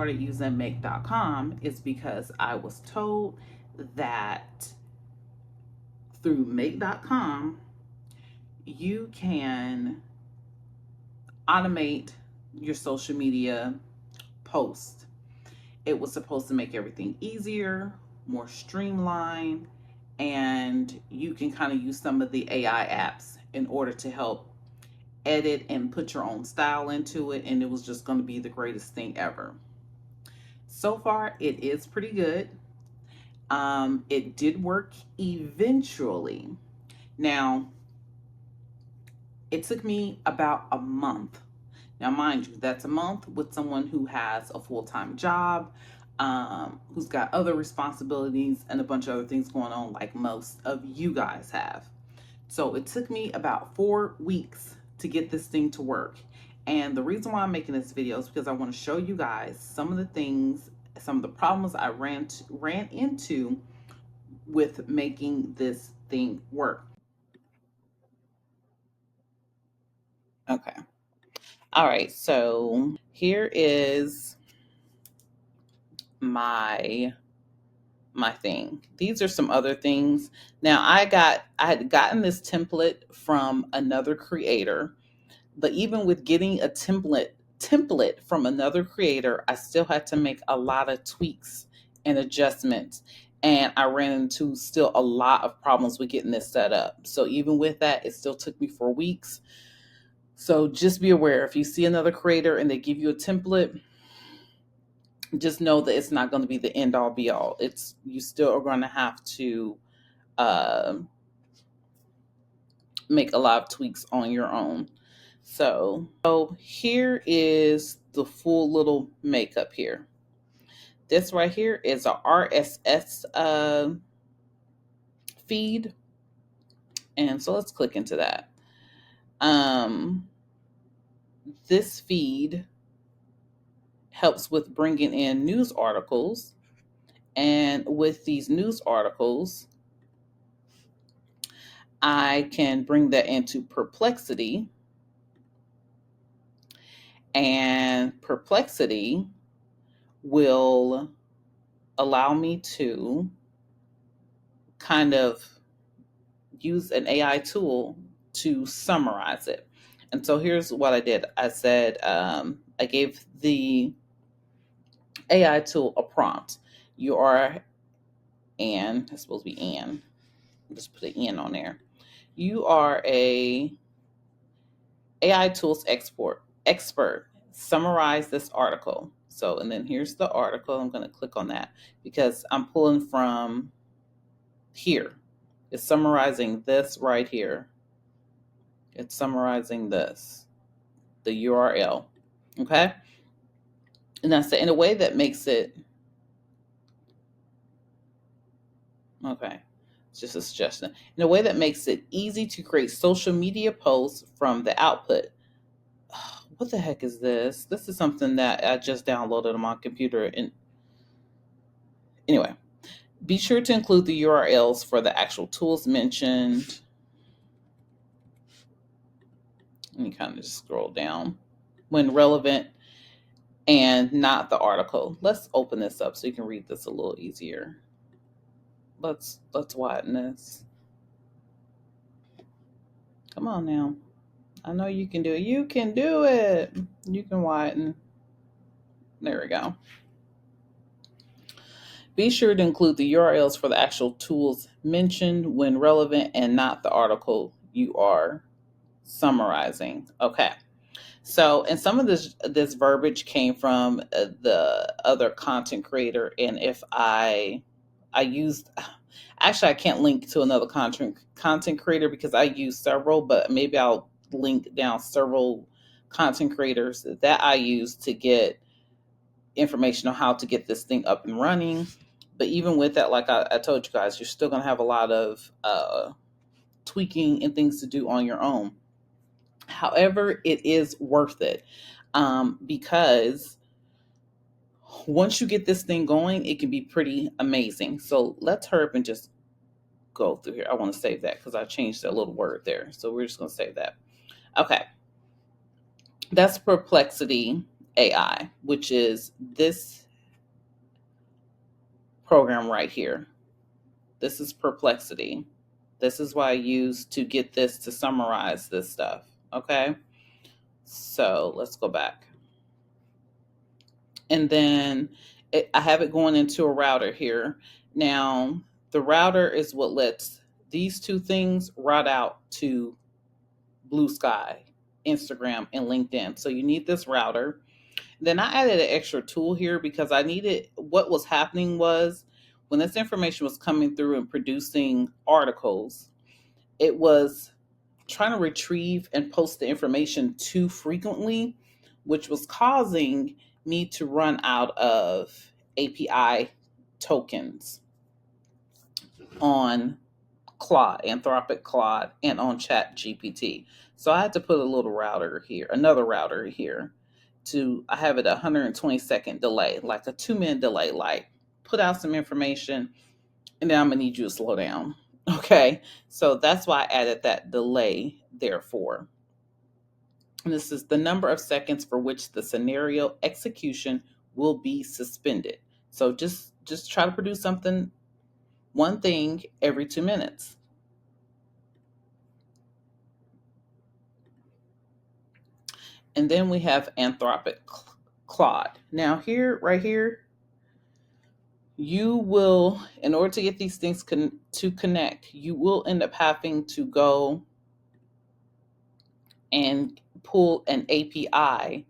Started using make.com is because I was told that through make.com you can automate your social media post. It was supposed to make everything easier, more streamlined, and you can kind of use some of the AI apps in order to help edit and put your own style into it. And it was just going to be the greatest thing ever. So far, it is pretty good. It did work eventually. Now, it took me about a month. Now, mind you, that's a month with someone who has a full time job, who's got other responsibilities and a bunch of other things going on, like most of you guys have. So, it took me about 4 weeks to get this thing to work. And the reason why I'm making this video is because I want to show you guys some of the things, some of the problems I ran into with making this thing work. Okay. All right. So here is my thing. These are some other things. Now I had gotten this template from another creator, but even with getting a template from another creator, I still had to make a lot of tweaks and adjustments. And I ran into still a lot of problems with getting this set up. So even with that, it still took me 4 weeks. So just be aware if you see another creator and they give you a template, just know that it's not going to be the end all be all. It's you still are going to have to uh, make a lot of tweaks on your own. So here is the full little makeup here. This right here is a RSS feed, and so let's click into that. This feed helps with bringing in news articles, and with these news articles, I can bring that into Perplexity, and Perplexity will allow me to kind of use an AI tool to summarize it. And so here's what I did. I said, I gave the AI tool a prompt. You are Anne, it's supposed to be Anne. Just put an N on there. You are a AI tools expert. Summarize this article. So, and then here's the article. I'm going to click on that because I'm pulling from here. It's summarizing this right here. It's summarizing this, the URL. Okay. And I say in a way that makes it, okay, it's just a suggestion. In a way that makes it easy to create social media posts from the output. What the heck is this? This is something that I just downloaded on my computer. And anyway, be sure to include the URLs for the actual tools mentioned. Let me kind of just scroll down. When relevant, and not the article. Let's open this up so you can read this a little easier. Let's widen this. Come on now. I know you can do it. You can do it. You can widen. There we go. Be sure to include the URLs for the actual tools mentioned when relevant and not the article you are summarizing. Okay. So, and some of this verbiage came from the other content creator, and if I used, actually I can't link to another content creator because I use several, but maybe I'll link down several content creators that I use to get information on how to get this thing up and running. But even with that, like I told you guys, you're still going to have a lot of tweaking and things to do on your own. However, it is worth it because once you get this thing going, it can be pretty amazing. So let's hurry up and just go through here. I want to save that because I changed a little word there. So we're just going to save that. Okay. That's Perplexity. AI, which is this program right here. This is Perplexity. This is what I use to get this to summarize this stuff. Okay. So let's go back. And then I have it going into a router here. Now, the router is what lets these two things route out to Blue Sky, Instagram, and LinkedIn. So you need this router. Then I added an extra tool here because I needed, what was happening was when this information was coming through and producing articles, it was trying to retrieve and post the information too frequently, which was causing me to run out of API tokens on Claude, Anthropic Claude, and on Chat GPT. So I had to put a little router here, another router here I have it 120-second delay, like a 2-minute delay, like put out some information and then I'm gonna need you to slow down. Okay. So that's why I added that delay therefore. And this is the number of seconds for which the scenario execution will be suspended. So just try to produce something, one thing every 2 minutes. And then we have Anthropic Claude. Now here, right here, you will, in order to get these things to connect, you will end up having to go and pull an API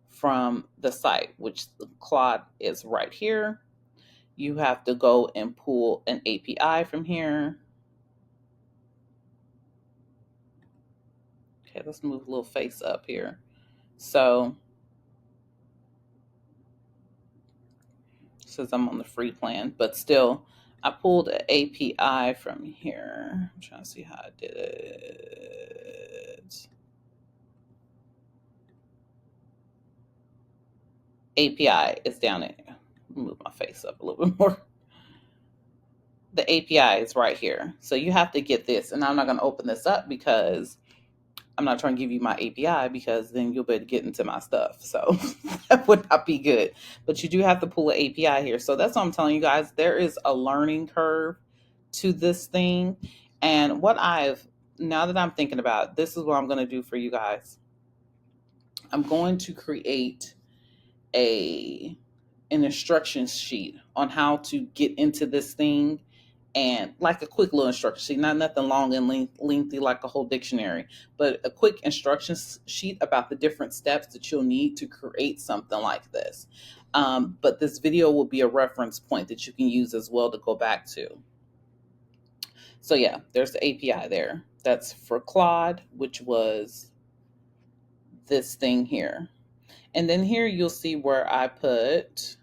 from the site, which Claude is right here. You have to go and pull an API from here. Okay, let's move a little face up here. So, since I'm on the free plan, but still, I pulled an API from here. I'm trying to see how I did it. API is down there. Move my face up a little bit more. The API is right here. So you have to get this. And I'm not going to open this up because I'm not trying to give you my API because then you'll be able to get into my stuff. So that would not be good. But you do have to pull an API here. So that's what I'm telling you guys. There is a learning curve to this thing. And now that I'm thinking about it, this is what I'm going to do for you guys. I'm going to create an instruction sheet on how to get into this thing, and like a quick little instruction sheet, not nothing long and lengthy like a whole dictionary, but a quick instruction sheet about the different steps that you'll need to create something like this. But this video will be a reference point that you can use as well to go back to. So yeah, there's the API there. That's for Claude, which was this thing here. And then here you'll see where I put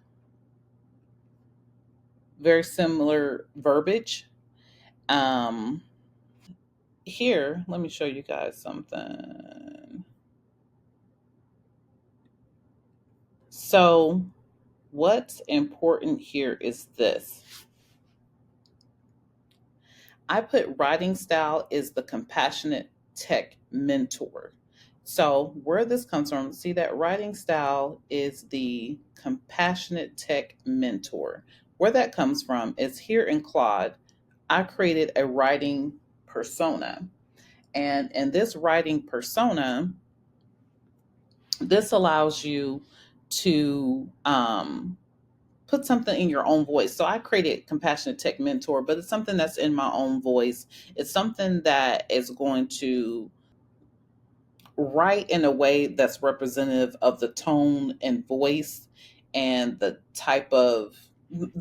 very similar verbiage. Here, let me show you guys something. So, what's important here is this. I put writing style is the compassionate tech mentor. So, where this comes from, see that writing style is the compassionate tech mentor. Where that comes from is here in Claude, I created a writing persona. And in this writing persona, this allows you to put something in your own voice. So I created Compassionate Tech Mentor, but it's something that's in my own voice. It's something that is going to write in a way that's representative of the tone and voice and the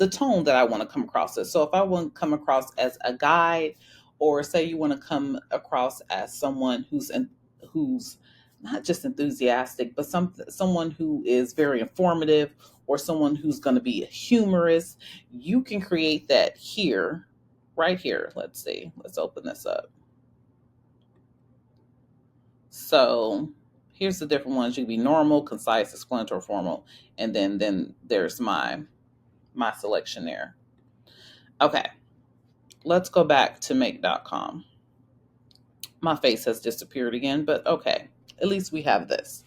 tone that I want to come across as. So if I want to come across as a guide, or say you want to come across as someone who's not just enthusiastic, but someone who is very informative, or someone who's going to be humorous, you can create that here, right here. Let's see. Let's open this up. So here's the different ones. You can be normal, concise, explanatory, formal, and then there's my selection there. Okay, let's go back to make.com. My face has disappeared again, but okay, at least we have this.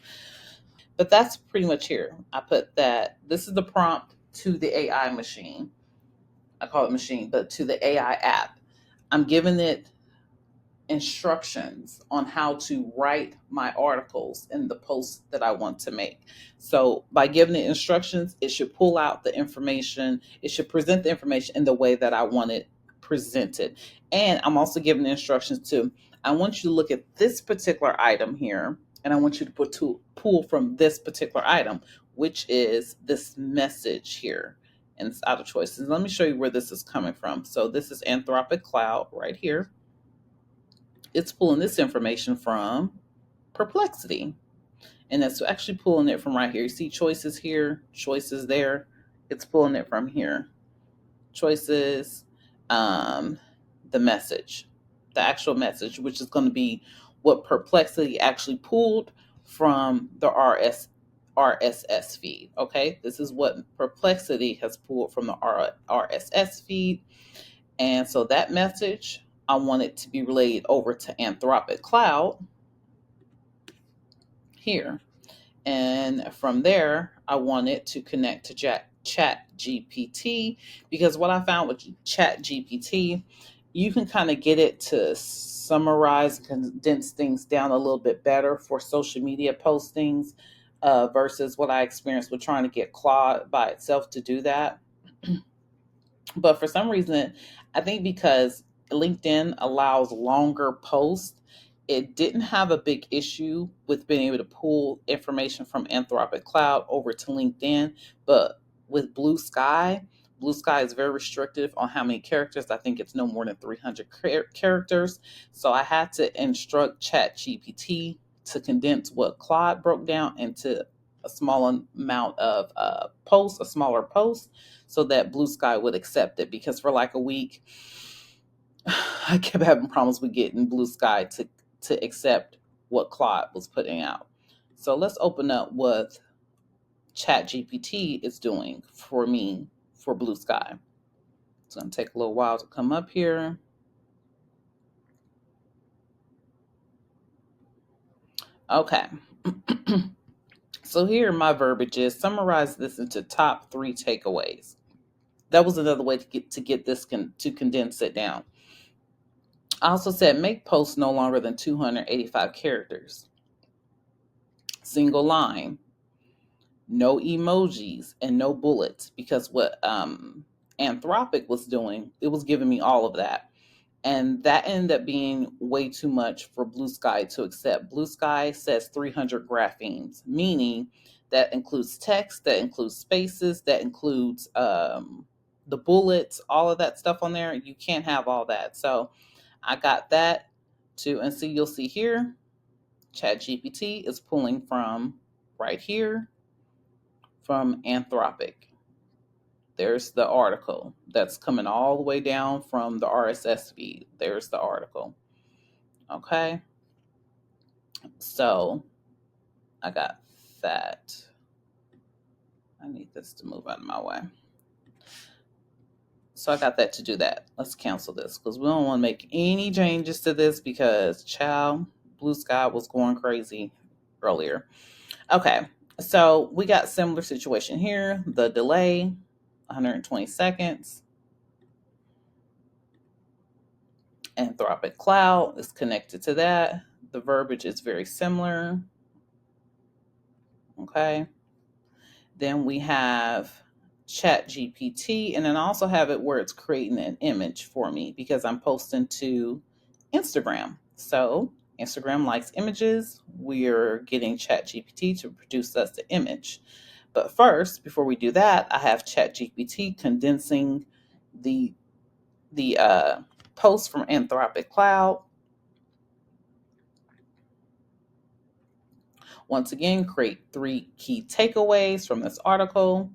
But that's pretty much here. I put that this is the prompt to the AI machine. I call it machine, but to the AI app. I'm giving it instructions on how to write my articles in the posts that I want to make. So by giving it instructions, it should pull out the information. It should present the information in the way that I want it presented. And I'm also giving the instructions to, I want you to look at this particular item here, and I want you to pull from this particular item, which is this message here. And it's out of choices. Let me show you where this is coming from. So this is Anthropic Cloud right here. It's pulling this information from Perplexity. And it's actually pulling it from right here. You see choices here, choices there. It's pulling it from here. Choices, the message, the actual message, which is going to be what Perplexity actually pulled from the RSS feed. Okay, this is what Perplexity has pulled from the RSS feed. And so that message, I want it to be relayed over to Anthropic Cloud here. And from there, I want it to connect to Chat GPT, because what I found with Chat GPT, you can kind of get it to summarize, condense things down a little bit better for social media postings versus what I experienced with trying to get Claude by itself to do that. But for some reason, I think because LinkedIn allows longer posts, it didn't have a big issue with being able to pull information from Anthropic Cloud over to LinkedIn. But with Blue Sky is very restrictive on how many characters. I think it's no more than 300 characters. So I had to instruct ChatGPT to condense what Claude broke down into a small amount of posts, a smaller post, so that Blue Sky would accept it. Because for like a week, I kept having problems with getting Blue Sky to accept what Claude was putting out. So let's open up what ChatGPT is doing for me for Blue Sky. It's going to take a little while to come up here. Okay. So here my verbiage is: summarize this into top 3 takeaways. That was another way to get this to condense it down. I also said make posts no longer than 285 characters. Single line, no emojis, and no bullets, because what Anthropic was doing, it was giving me all of that. And that ended up being way too much for Blue Sky to accept. Blue Sky says 300 graphemes, meaning that includes text, that includes spaces, that includes the bullets, all of that stuff on there. You can't have all that. So I got that too. And so you'll see here, ChatGPT is pulling from right here from Anthropic. There's the article that's coming all the way down from the RSS feed. There's the article. Okay. So I got that. I need this to move out of my way. So I got that to do that. Let's cancel this because we don't want to make any changes to this, because Blue Sky was going crazy earlier. Okay. So we got similar situation here. The delay, 120 seconds. Anthropic Cloud is connected to that. The verbiage is very similar. Okay. Then we have Chat GPT, and then I also have it where it's creating an image for me because I'm posting to Instagram. So Instagram likes images. We're getting Chat GPT to produce us the image. But first, before we do that, I have Chat GPT condensing the post from Anthropic Cloud. Once again, create 3 key takeaways from this article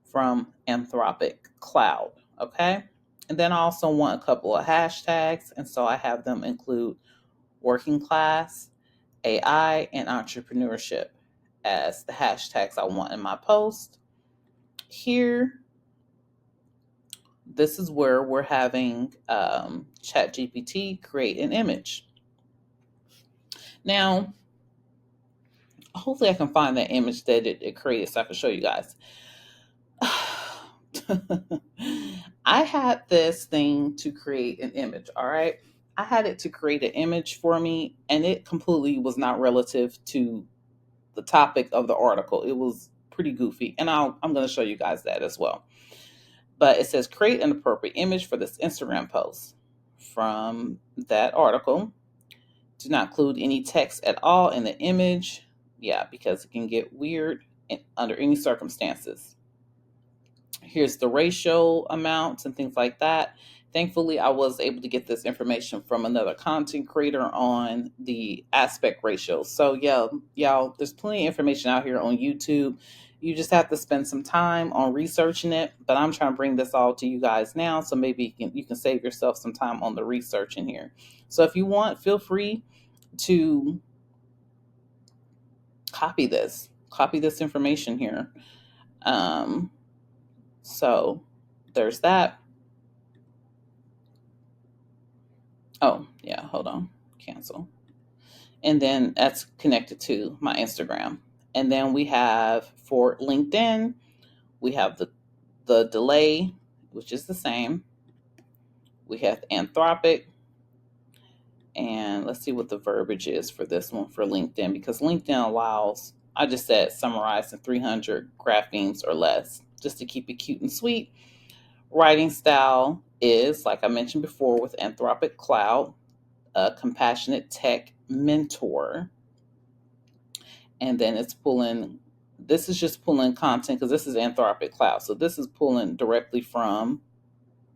from Anthropic Cloud. Okay. And then I also want a couple of hashtags. And so I have them include working class, AI, and entrepreneurship as the hashtags I want in my post. Here, this is where we're having ChatGPT create an image. Now, Hopefully I can find that image that it created so I can show you guys. I had this thing to create an image, all right? I had it to create an image for me, and it completely was not relative to the topic of the article. It was pretty goofy, and I'm going to show you guys that as well. But it says create an appropriate image for this Instagram post from that article. Do not include any text at all in the image. Yeah, because it can get weird under any circumstances. Here's the ratio amounts and things like that. Thankfully, I was able to get this information from another content creator on the aspect ratio. So, yeah, y'all, there's plenty of information out here on YouTube. You just have to spend some time on researching it. But I'm trying to bring this all to you guys now, so maybe you can save yourself some time on the research in here. So, if you want, feel free to copy this information here. So there's that. Oh, yeah, hold on. Cancel. And then that's connected to my Instagram. And then we have for LinkedIn, we have the delay, which is the same. We have Anthropic. And let's see what the verbiage is for this one for LinkedIn, because LinkedIn allows, I just said summarize in 300 graphemes or less, just to keep it cute and sweet. Writing style is, like I mentioned before, with Anthropic Cloud, a compassionate tech mentor. And then this is just pulling content because this is Anthropic Cloud. So this is pulling directly from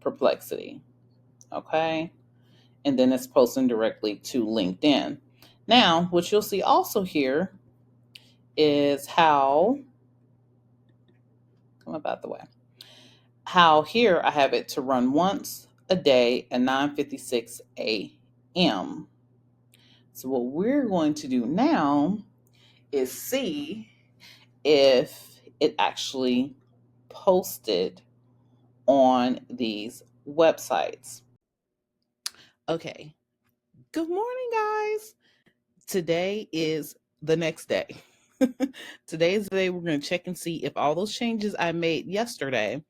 Perplexity. Okay. And then it's posting directly to LinkedIn. Now, what you'll see also here is how, come about the way, how here I have it to run once a day at 9:56 a.m. So what we're going to do now is see if it actually posted on these websites. Okay. Good morning, guys. Today is the next day. Today is the day we're going to check and see if all those changes I made yesterday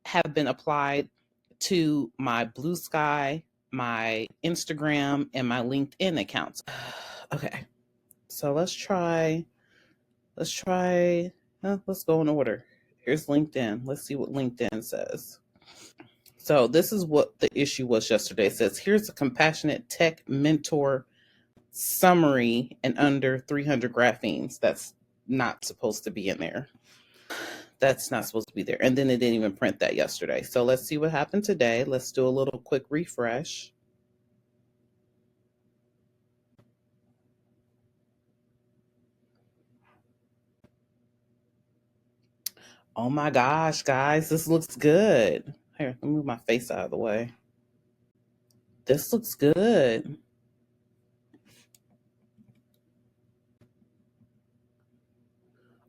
have been applied to my Blue Sky, my Instagram, and my LinkedIn accounts. Okay. So let's go in order. Here's LinkedIn. Let's see what LinkedIn says. So this is what the issue was yesterday. It says, here's a compassionate tech mentor summary and under 300 graphemes. That's not supposed to be in there. That's not supposed to be there. And then it didn't even print that yesterday. So let's see what happened today. Let's do a little quick refresh. Oh my gosh, guys, this looks good. Here, let me move my face out of the way. This looks good.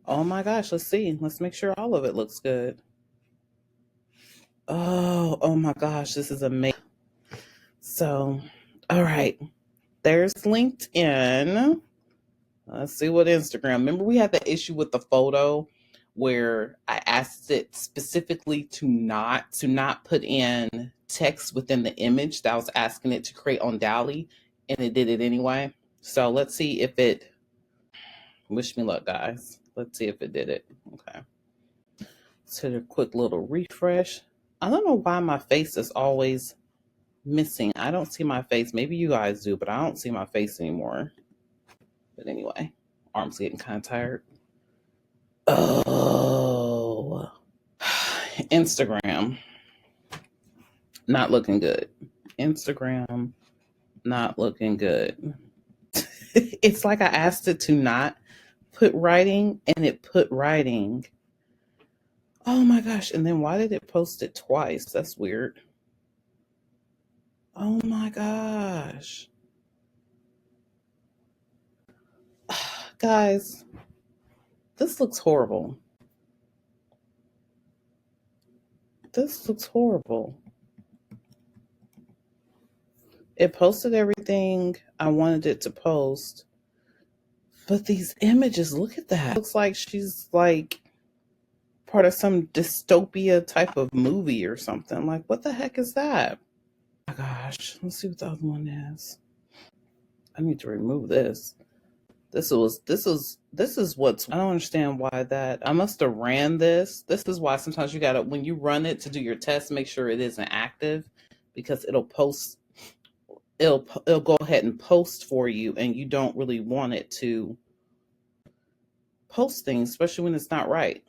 Oh my gosh, let's see. Let's make sure all of it looks good. Oh my gosh, this is amazing. So, all right. There's LinkedIn. Let's see what Instagram. Remember, we had that issue with the photo where I asked it specifically to not put in text within the image that I was asking it to create on DALL-E, and it did it anyway. So let's see if it. Wish me luck, guys. Let's see if it did it. Okay. So a quick little refresh. I don't know why my face is always missing. I don't see my face. Maybe you guys do, but I don't see my face anymore. But anyway, arms getting kind of tired. Oh, Instagram, not looking good. Instagram, not looking good. It's like I asked it to not put writing, and it put writing. Oh my gosh. And then why did it post it twice? That's weird. Oh my gosh. Guys, this looks horrible. This looks horrible. It posted everything I wanted it to post. But these images, look at that. Looks like she's like part of some dystopia type of movie or something. Like, what the heck is that? Oh my gosh, let's see what the other one is. I need to remove this. This is what's, I don't understand why that, I must have ran this. This is why sometimes you gotta, when you run it to do your test, make sure it isn't active, because it'll go ahead and post for you, and you don't really want it to post things, especially when it's not right.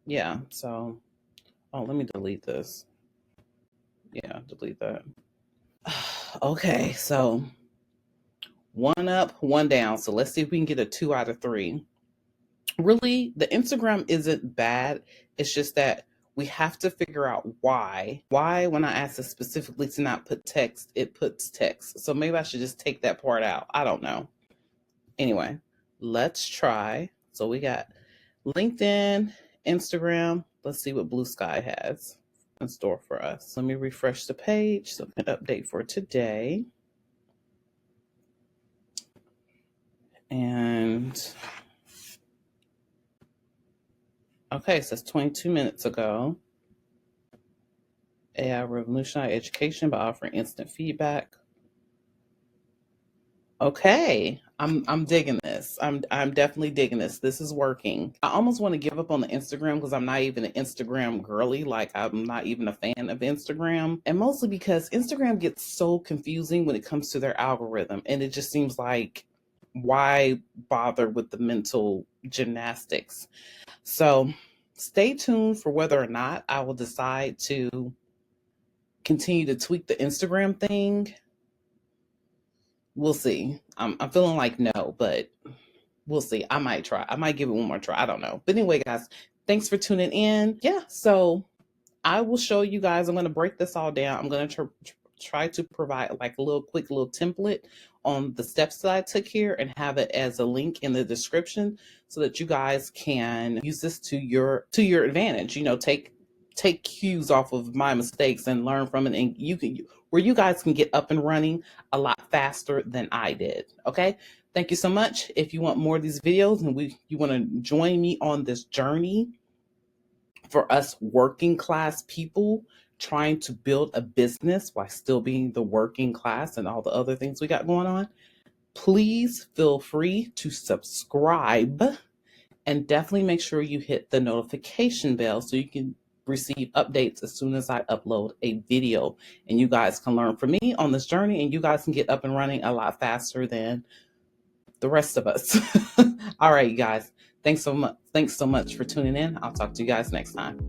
Yeah, so, oh, let me delete this. Yeah, delete that. Okay, so one up, one down. So let's see if we can get a 2 out of 3. Really, the Instagram isn't bad. It's just that we have to figure out why. Why, when I ask it specifically to not put text, it puts text. So maybe I should just take that part out. I don't know. Anyway, let's try. So we got LinkedIn, Instagram. Let's see what Blue Sky has in store for us. Let me refresh the page so I can update for today. And okay, so it's 22 minutes ago. AI revolutionized education by offering instant feedback. Okay, I'm digging this. I'm definitely digging this. This is working. I almost want to give up on the Instagram because I'm not even an Instagram girly. Like, I'm not even a fan of Instagram, and mostly because Instagram gets so confusing when it comes to their algorithm, and it just seems like, why bother with the mental gymnastics? So stay tuned for whether or not I will decide to continue to tweak the Instagram thing. We'll see. I'm feeling like no, but we'll see. I might try. I might give it one more try. I don't know. But anyway, guys, thanks for tuning in. Yeah, so I will show you guys. I'm going to break this all down. I'm going to try to provide like a little quick little template on the steps that I took here and have it as a link in the description so that you guys can use this to your advantage. You know, take cues off of my mistakes and learn from it, and you guys can get up and running a lot faster than I did. Okay, thank you so much. If you want more of these videos and you want to join me on this journey for us working class people trying to build a business while still being the working class and all the other things we got going on, please feel free to subscribe, and definitely make sure you hit the notification bell so you can receive updates as soon as I upload a video, and you guys can learn from me on this journey, and you guys can get up and running a lot faster than the rest of us. All right, you guys. Thanks so much for tuning in. I'll talk to you guys next time.